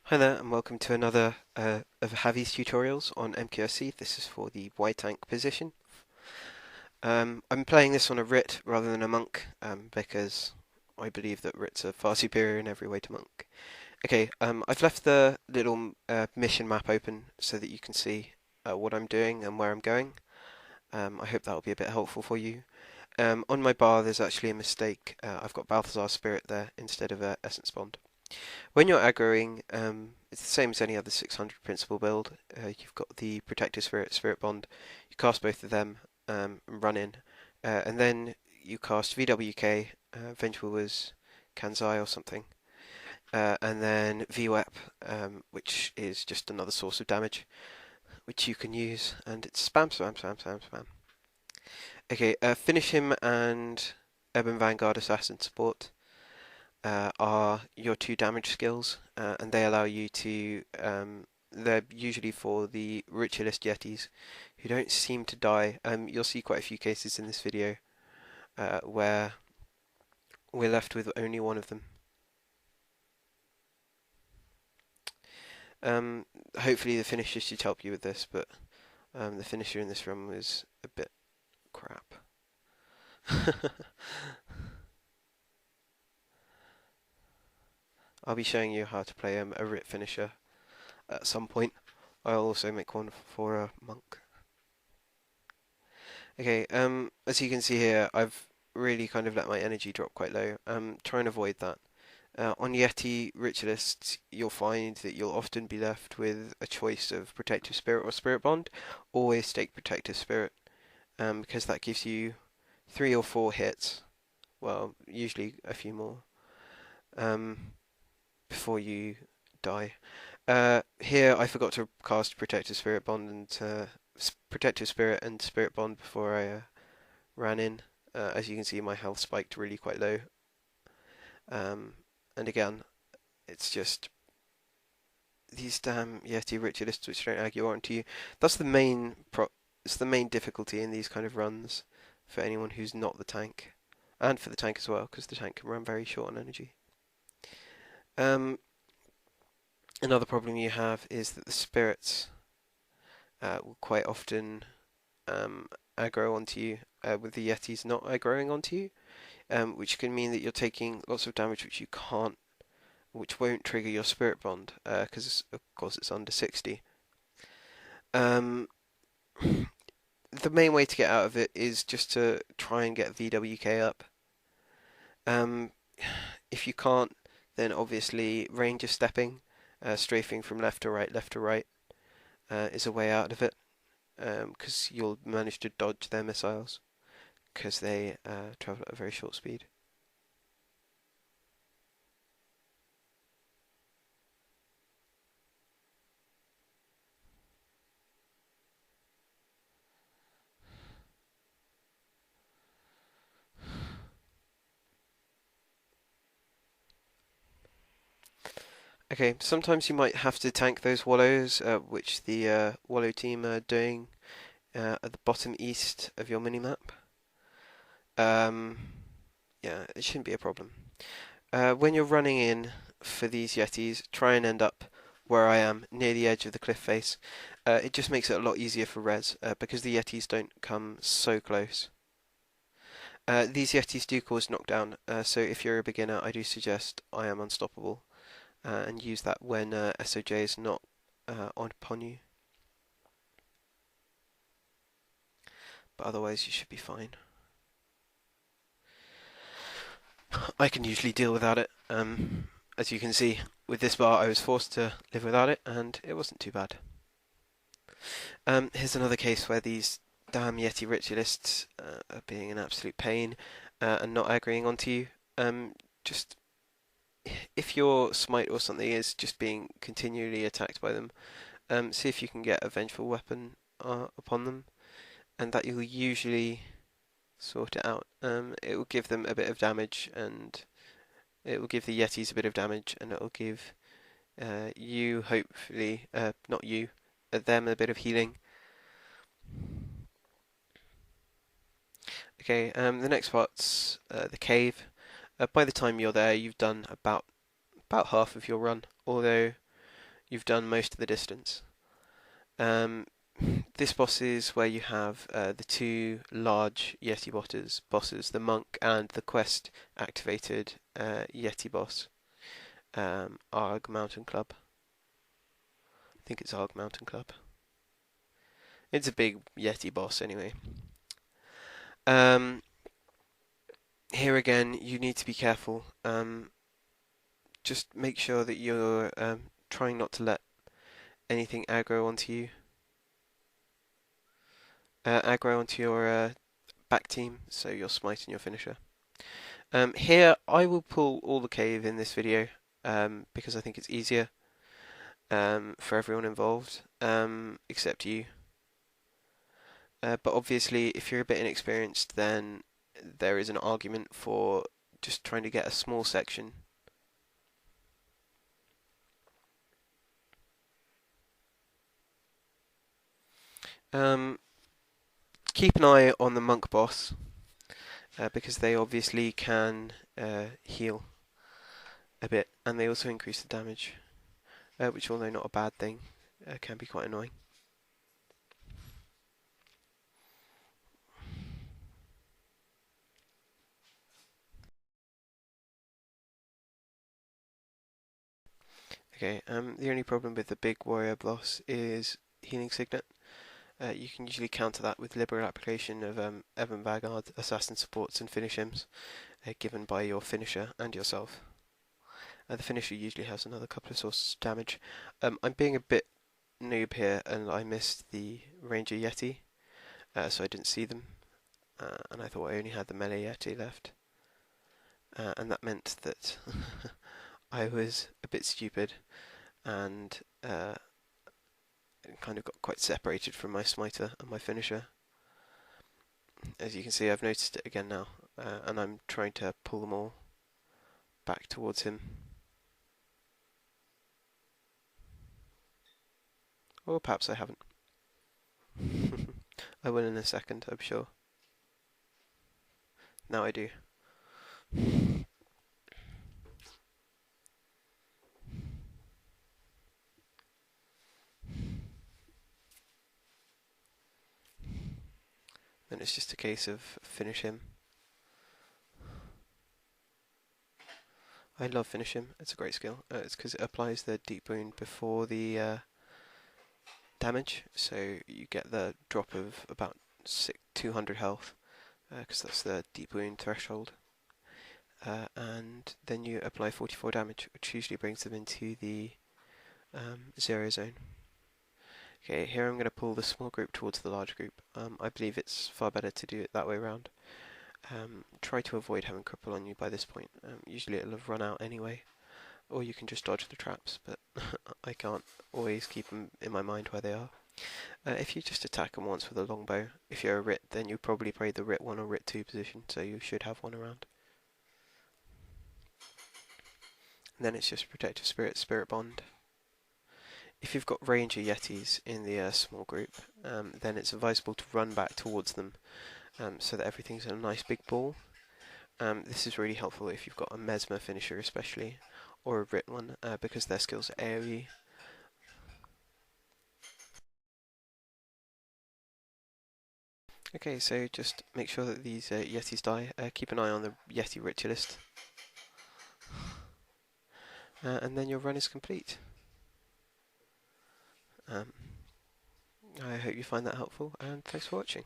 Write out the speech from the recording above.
Hi there, and welcome to another of Javi's tutorials on MQSC. This is for the Y tank position. I'm playing this on a Rit rather than a monk because I believe that Rits are far superior in every way to monk. Okay, I've left the little mission map open so that you can see what I'm doing and where I'm going. I hope that will be a bit helpful for you. On my bar, there's actually a mistake. I've got Balthazar Spirit there instead of Essence Bond. When you're aggroing, it's the same as any other 600 principal build. You've got the Protective Spirit, Spirit Bond. You cast both of them and run in. And then you cast VWK, Vengeful was Kanzai or something. And then VWEP, which is just another source of damage, which you can use. And it's spam, spam, spam, spam, spam. Okay, finish him and Urban Vanguard Assassin support. Are your two damage skills, and they allow you to. They're usually for the ritualist yetis who don't seem to die. You'll see quite a few cases in this video where we're left with only one of them. Hopefully the finisher should help you with this, but the finisher in this run was a bit crap. I'll be showing you how to play a Rit finisher at some point. I'll also make one for a monk. Okay, as you can see here, I've really kind of let my energy drop quite low. Try and avoid that. On Yeti Ritualists, you'll find that you'll often be left with a choice of Protective Spirit or Spirit Bond. Always take Protective Spirit, because that gives you 3 or 4 hits. Well, usually a few more. Before you die. Here I forgot to cast Protective Spirit Bond and Protective Spirit and Spirit Bond before I ran in. As you can see, my health spiked really quite low. And again, it's just these damn Yeti ritualists which don't argue onto you. That's the main it's the main difficulty in these kind of runs for anyone who's not the tank, and for the tank as well, because the tank can run very short on energy. Another problem you have is that the spirits will quite often aggro onto you, with the Yetis not aggroing onto you, which can mean that you're taking lots of damage which won't trigger your Spirit Bond, because of course it's under 60. The main way to get out of it is just to try and get VWK up. If you can't, then obviously range of stepping, strafing from left to right, is a way out of it, because you'll manage to dodge their missiles, because they travel at a very short speed. Okay, sometimes you might have to tank those wallows, which the wallow team are doing at the bottom east of your minimap. Yeah, it shouldn't be a problem. When you're running in for these Yetis, try and end up where I am, near the edge of the cliff face. It just makes it a lot easier for res, because the Yetis don't come so close. These Yetis do cause knockdown, so if you're a beginner, I do suggest I Am Unstoppable, and use that when SOJ is not upon you. But otherwise, you should be fine. I can usually deal without it. As you can see, with this bar, I was forced to live without it, and it wasn't too bad. Here's another case where these damn Yeti ritualists are being an absolute pain and not agreeing onto you. Just if your smite or something is just being continually attacked by them, see if you can get a vengeful weapon upon them, and that you'll usually sort it out. It will give them a bit of damage, and it will give the Yetis a bit of damage, and it will give you, hopefully, not you, them a bit of healing. Okay, the next part's the cave. By the time you're there, you've done about half of your run, although you've done most of the distance. Um, this boss is where you have the two large Yeti bosses, the monk and the quest activated Yeti boss, Arg Mountain Club. I think it's Arg Mountain Club. It's a big Yeti boss anyway. Here again, you need to be careful. Just make sure that you're trying not to let anything aggro onto you. Aggro onto your back team, so your smite and your finisher. Here, I will pull all the cave in this video because I think it's easier for everyone involved, except you. But obviously, if you're a bit inexperienced, then there is an argument for just trying to get a small section. Keep an eye on the monk boss because they obviously can heal a bit, and they also increase the damage, which, although not a bad thing, can be quite annoying. Okay, the only problem with the big warrior boss is healing signet. You can usually counter that with liberal application of Evan Vanguard, assassin supports and finish hims given by your finisher and yourself. The finisher usually has another couple of sources of damage. I'm being a bit noob here and I missed the ranger yetti, so I didn't see them, and I thought I only had the melee yetti left, and that meant that I was a bit stupid and kind of got quite separated from my smiter and my finisher. As you can see, I've noticed it again now, and I'm trying to pull them all back towards him. Or perhaps I haven't. I will in a second, I'm sure. Now I do. Then it's just a case of finish him. I love finish him, it's a great skill. It's because it applies the deep wound before the damage, so you get the drop of about 200 health, because that's the deep wound threshold. And then you apply 44 damage, which usually brings them into the 0 zone. Okay, here I'm going to pull the small group towards the large group. I believe it's far better to do it that way around. Try to avoid having cripple on you by this point. Usually it'll have run out anyway, or you can just dodge the traps, but I can't always keep them in my mind where they are. If you just attack them once with a longbow, if you're a Rit, then you'll probably play the Rit 1 or Rit 2 position, so you should have one around. And then it's just Protective Spirit, Spirit Bond. If you've got Ranger Yetis in the small group, then it's advisable to run back towards them so that everything's in a nice big ball. This is really helpful if you've got a Mesmer finisher especially, or a Rit one, because their skills are AoE. Okay, so just make sure that these Yetis die. Keep an eye on the Yeti ritualist. And then your run is complete. I hope you find that helpful, and thanks for watching.